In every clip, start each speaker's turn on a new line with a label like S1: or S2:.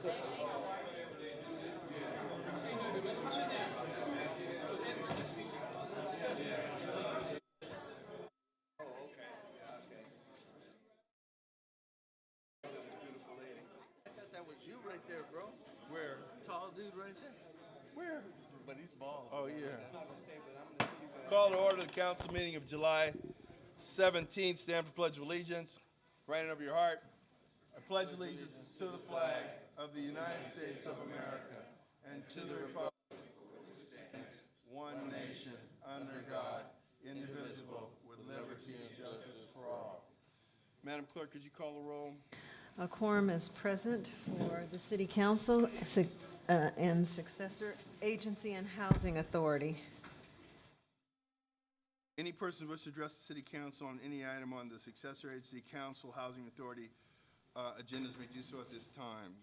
S1: That was you right there, bro.
S2: Where?
S1: Tall dude right there.
S2: Where?
S1: But he's bald.
S2: Oh, yeah. Call to order the council meeting of July 17th. Stand for Pledge of Allegiance. Right over your heart. I pledge allegiance to the flag of the United States of America and to the republic which stands one nation, under God, indivisible, with liberty and justice for all. Madam Clerk, could you call the roll?
S3: A quorum is present for the City Council and Successor Agency and Housing Authority.
S2: Any person who wishes to address the City Council on any item on the Successor Agency, Council, Housing Authority agendas may do so at this time.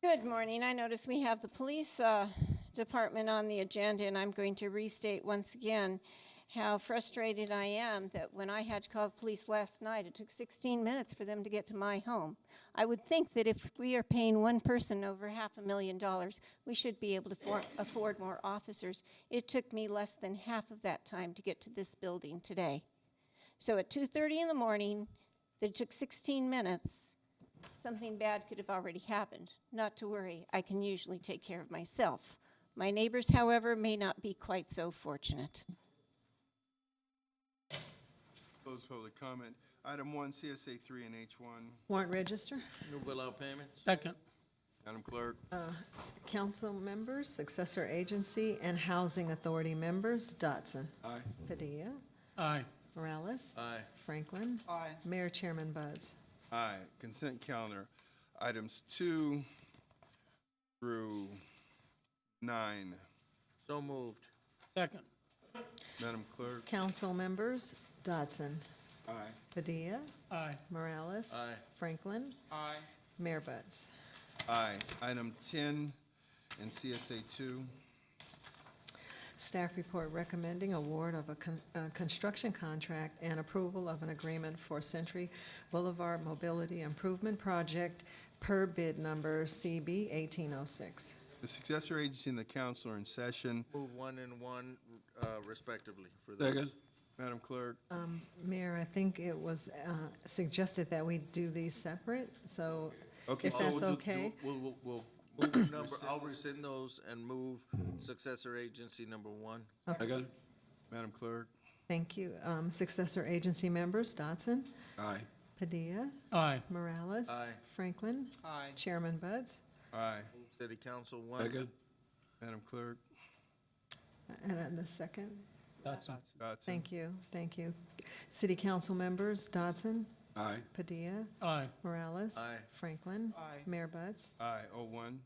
S4: Good morning. I notice we have the police department on the agenda, and I'm going to restate once again how frustrated I am that when I had to call the police last night, it took 16 minutes for them to get to my home. I would think that if we are paying one person over $500,000, we should be able to afford more officers. It took me less than half of that time to get to this building today. So at 2:30 in the morning, that it took 16 minutes, something bad could have already happened. Not to worry, I can usually take care of myself. My neighbors, however, may not be quite so fortunate.
S2: Close public comment. Item 1, CSA 3 and H1.
S3: Warrant register.
S1: Move allow payments.
S5: Second.
S2: Madam Clerk.
S3: Council members, Successor Agency and Housing Authority members, Dotson.
S2: Aye.
S3: Padilla.
S5: Aye.
S3: Morales.
S1: Aye.
S3: Franklin.
S5: Aye.
S3: Mayor Chairman Buds.
S2: Aye. Consent calendar. Items 2 through 9.
S1: So moved.
S5: Second.
S2: Madam Clerk.
S3: Council members, Dotson.
S2: Aye.
S3: Padilla.
S5: Aye.
S3: Morales.
S1: Aye.
S3: Franklin.
S5: Aye.
S3: Mayor Buds.
S2: Aye. Item 10 and CSA 2.
S3: Staff report recommending award of a construction contract and approval of an agreement for Century Boulevard Mobility Improvement Project per bid number CB 1806.
S2: The Successor Agency and the Council are in session.
S1: Move 1 and 1 respectively for those.
S5: Second.
S2: Madam Clerk.
S3: Mayor, I think it was suggested that we do these separate, so
S2: Okay,
S3: if
S2: so
S3: that's
S2: we'll
S3: okay.
S2: We'll
S1: Move number, I'll rescind those and move successor agency number 1.
S5: Second.
S2: Madam Clerk.
S3: Thank you. Successor agency members, Dotson.
S2: Aye.
S3: Padilla.
S5: Aye.
S3: Morales.
S1: Aye.
S3: Franklin.
S5: Aye.
S3: Chairman Buds.
S2: Aye.
S1: City Council 1.
S2: Madam Clerk.
S3: And on the second.
S5: Dotson.
S2: Dotson.
S3: Thank you, thank you. City council members, Dotson.
S2: Aye.
S3: Padilla.
S5: Aye.
S3: Morales.
S1: Aye.
S3: Franklin.
S5: Aye.
S3: Mayor Buds.
S2: Aye. 01.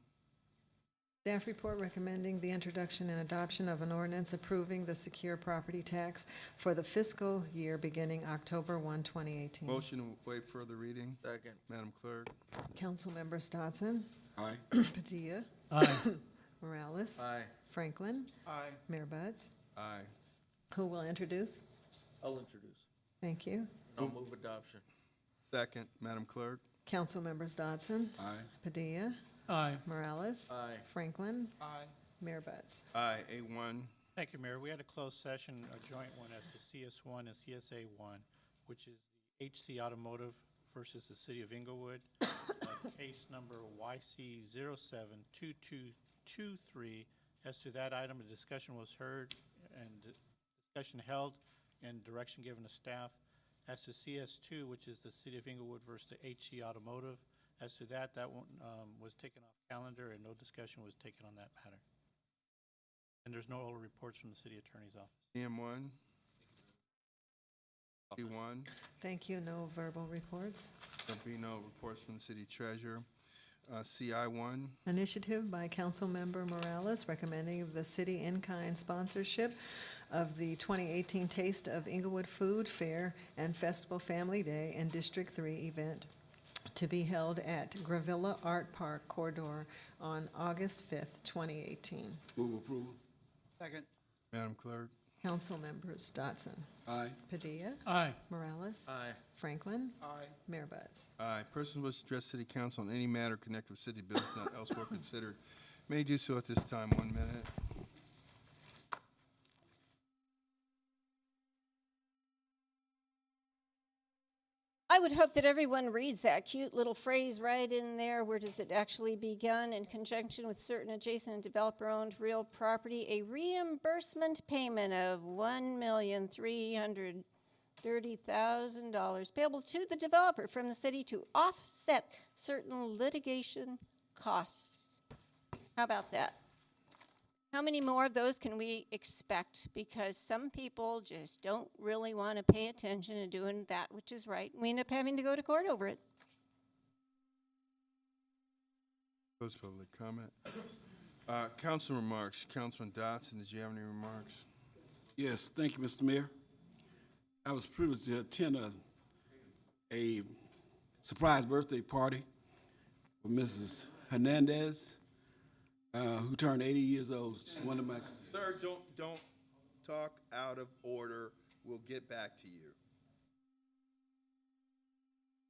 S3: Staff report recommending the introduction and adoption of an ordinance approving the secure property tax for the fiscal year beginning October 1, 2018.
S2: Motion to waive further reading.
S1: Second.
S2: Madam Clerk.
S3: Council members, Dotson.
S2: Aye.
S3: Padilla.
S5: Aye.
S3: Morales.
S1: Aye.
S3: Franklin.
S5: Aye.
S3: Mayor Buds.
S2: Aye.
S3: Who will introduce?
S1: I'll introduce.
S3: Thank you.
S1: I'll move adoption.
S2: Second. Madam Clerk.
S3: Council members, Dotson.
S2: Aye.
S3: Padilla.
S5: Aye.
S3: Morales.
S1: Aye.
S3: Franklin.
S5: Aye.
S3: Mayor Buds.
S2: Aye. A1.
S6: Thank you, Mayor. We had a closed session, a joint one as the CS1 and CSA1, which is the HC Automotive versus the City of Inglewood. Case number YC072223. As to that item, a discussion was heard and discussion held and direction given to staff. As to CS2, which is the City of Inglewood versus the HC Automotive, as to that one was taken off calendar and no discussion was taken on that matter. And there's no reports from the city attorney's office.
S2: CM1. P1.
S3: Thank you. No verbal reports.
S2: There'll be no reports from the city treasurer. CI1.
S3: Initiative by Councilmember Morales recommending the city in-kind sponsorship of the 2018 Taste of Inglewood Food Fair and Festival Family Day and District 3 event to be held at Gravilla Art Park Corridor on August 5th, 2018.
S5: Move approval. Second.
S2: Madam Clerk.
S3: Council members Dotson.
S5: Aye.
S3: Padilla.
S5: Aye.
S3: Morales.
S1: Aye.
S3: Franklin.
S2: Aye.
S3: Mayor Buds.
S2: Aye. Persons wish to address City Council on any matter connected with city business not elsewhere considered may do so at this time. 1 minute.
S4: I would hope that everyone reads that cute little phrase right in there. Where does it actually begin? In conjunction with certain adjacent and developer-owned real property, a reimbursement payment of $1,330,000 payable to the developer from the city to offset certain litigation costs. How about that? How many more of those can we expect? Because some people just don't really want to pay attention to doing that which is right. We end up having to go to court over it.
S2: Close public comment. Council remarks. Councilman Dotson, did you have any remarks?
S7: Yes, thank you, Mr. Mayor. I was privileged to attend a surprise birthday party for Mrs. Hernandez, who turned 80 years old. She's one of my.
S2: Sir, don't talk out of order. We'll get back to you.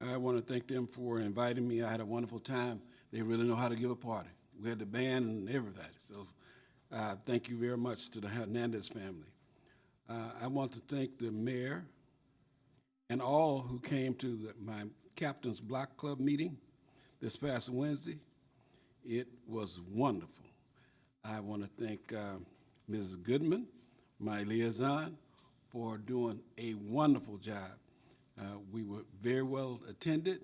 S7: I want to thank them for inviting me. I had a wonderful time. They really know how to give a party. We had the band and everything. So thank you very much to the Hernandez family. I want to thank the mayor and all who came to my Captain's Block Club meeting this past Wednesday. It was wonderful. I want to thank Mrs. Goodman, my liaison, for doing a wonderful job. We were very well attended,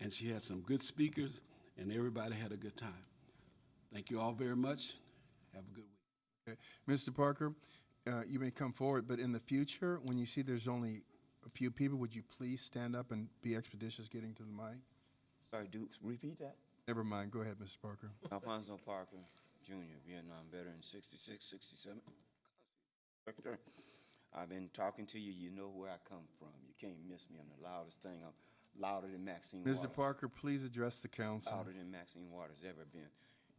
S7: and she had some good speakers, and everybody had a good time. Thank you all very much. Have a good week.
S2: Okay. Mr. Parker, you may come forward, but in the future, when you see there's only a few people, would you please stand up and be expeditious getting to the mic?
S8: Sorry, repeat that.
S2: Never mind. Go ahead, Mr. Parker.
S8: Alfonso Parker, Jr., Vietnam veteran, 66, 67. Secretary, I've been talking to you. You know where I come from. You can't miss me. I'm the loudest thing. I'm louder than Maxine Waters.
S2: Mr. Parker, please address the council.
S8: Louder than Maxine Waters ever been.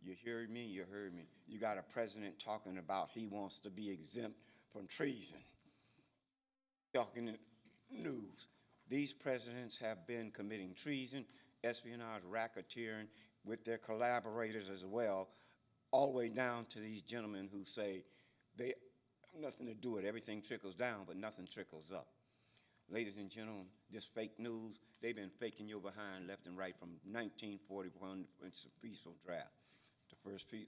S8: You heard me. You heard me. You got a president talking about he wants to be exempt from treason. Talking in news. These presidents have been committing treason, espionage, racketeering with their collaborators as well, all the way down to these gentlemen who say they have nothing to do with it. Everything trickles down, but nothing trickles up. Ladies and gentlemen, this fake news, they've been faking your behind left and right from 1941, it's a peaceful draft. The first piece.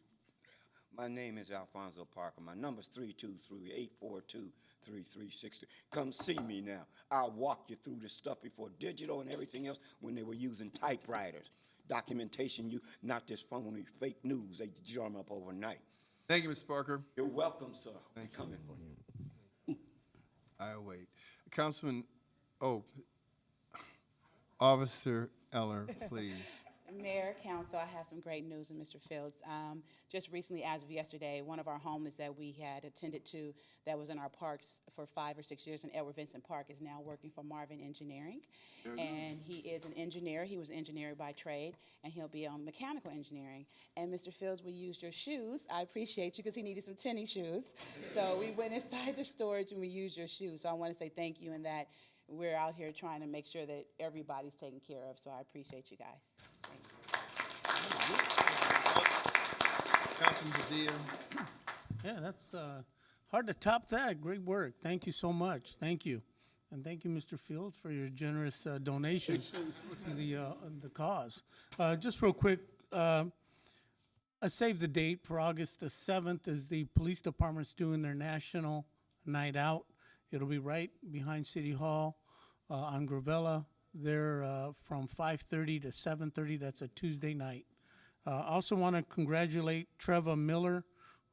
S8: My name is Alfonso Parker. My number's 323-842-3360. Come see me now. I'll walk you through the stuff before digital and everything else when they were using typewriters. Documentation, not this phony fake news they drum up overnight.
S2: Thank you, Mr. Parker.
S8: You're welcome, sir.
S2: Thank you.
S8: Coming for you.
S2: I await. Councilman, Officer Eller, please.
S9: Mayor, Council, I have some great news in Mr. Fields. Just recently, as of yesterday, one of our homeless that we had attended to that was in our parks for 5 or 6 years in Edward Vincent Park is now working for Marvin Engineering. And he is an engineer. He was an engineer by trade, and he'll be on mechanical engineering. And Mr. Fields, we used your shoes. I appreciate you because he needed some tennis shoes. So we went inside the storage and we used your shoes. So I want to say thank you and that we're out here trying to make sure that everybody's taken care of. So I appreciate you guys. Thank you.
S2: Councilman Padilla.
S5: Yeah, that's hard to top that. Great work. Thank you so much. Thank you. And thank you, Mr. Fields, for your generous donation to the cause. Just real quick, I saved the date for August the 7th as the police department's doing their national night out. It'll be right behind City Hall on Gravella. They're from 5:30 to 7:30. That's a Tuesday night. I also want to congratulate Treva Miller,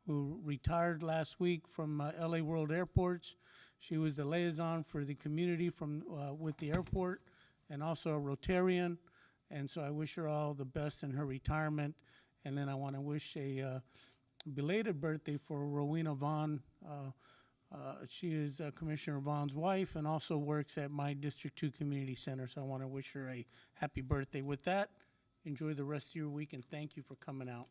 S5: who retired last week from LA World Airports. She was the liaison for the community with the airport and also a Rotarian. And so I wish her all the best in her retirement. And then I want to wish a belated birthday for Rowena Vaughn. She is Commissioner Vaughn's wife and also works at my District 2 Community Center. So I want to wish her a happy birthday. With that, enjoy the rest of your week, and thank you for coming out.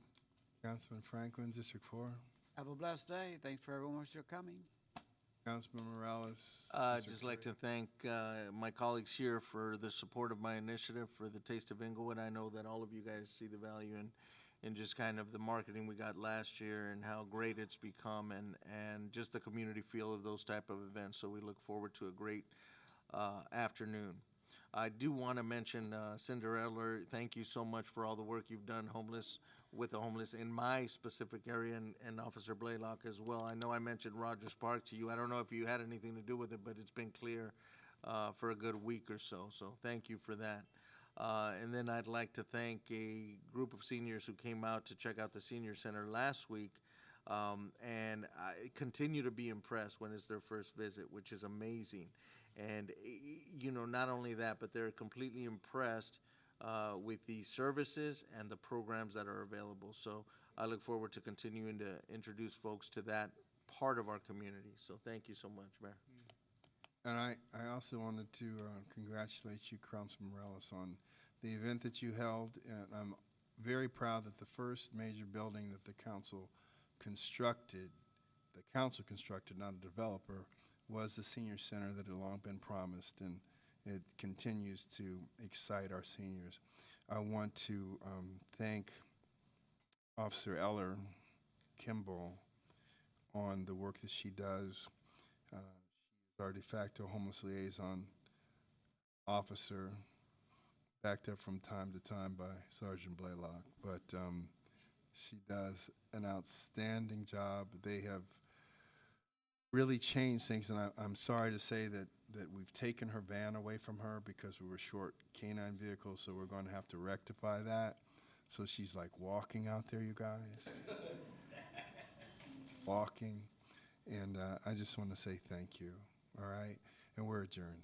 S2: Councilman Franklin, District 4.
S10: Have a blessed day. Thanks for everyone for coming.
S2: Councilman Morales.
S1: I'd just like to thank my colleagues here for the support of my initiative for the Taste of Inglewood. I know that all of you guys see the value in just kind of the marketing we got last year and how great it's become, and just the community feel of those type of events. So we look forward to a great afternoon. I do want to mention Cinderella. Thank you so much for all the work you've done with the homeless in my specific area, and Officer Blaylock as well. I know I mentioned Rogers Park to you. I don't know if you had anything to do with it, but it's been clear for a good week or so. So thank you for that. And then I'd like to thank a group of seniors who came out to check out the senior center last week. And I continue to be impressed when it's their first visit, which is amazing. And, you know, not only that, but they're completely impressed with the services and the programs that are available. So I look forward to continuing to introduce folks to that part of our community. So thank you so much, Mayor.
S2: And I also wanted to congratulate you, Councilman Morales, on the event that you held. And I'm very proud that the first major building that the council constructed, not a developer, was the senior center that had long been promised, and it continues to excite our seniors. I want to thank Officer Eller Kimball on the work that she does. She's our de facto homeless liaison officer, backed up from time to time by Sergeant Blaylock. But she does an outstanding job. They have really changed things, and I'm sorry to say that we've taken her van away from her because we were short canine vehicles, so we're going to have to rectify that. So she's like walking out there, you guys. Walking. And I just want to say thank you, all right? And we're adjourned.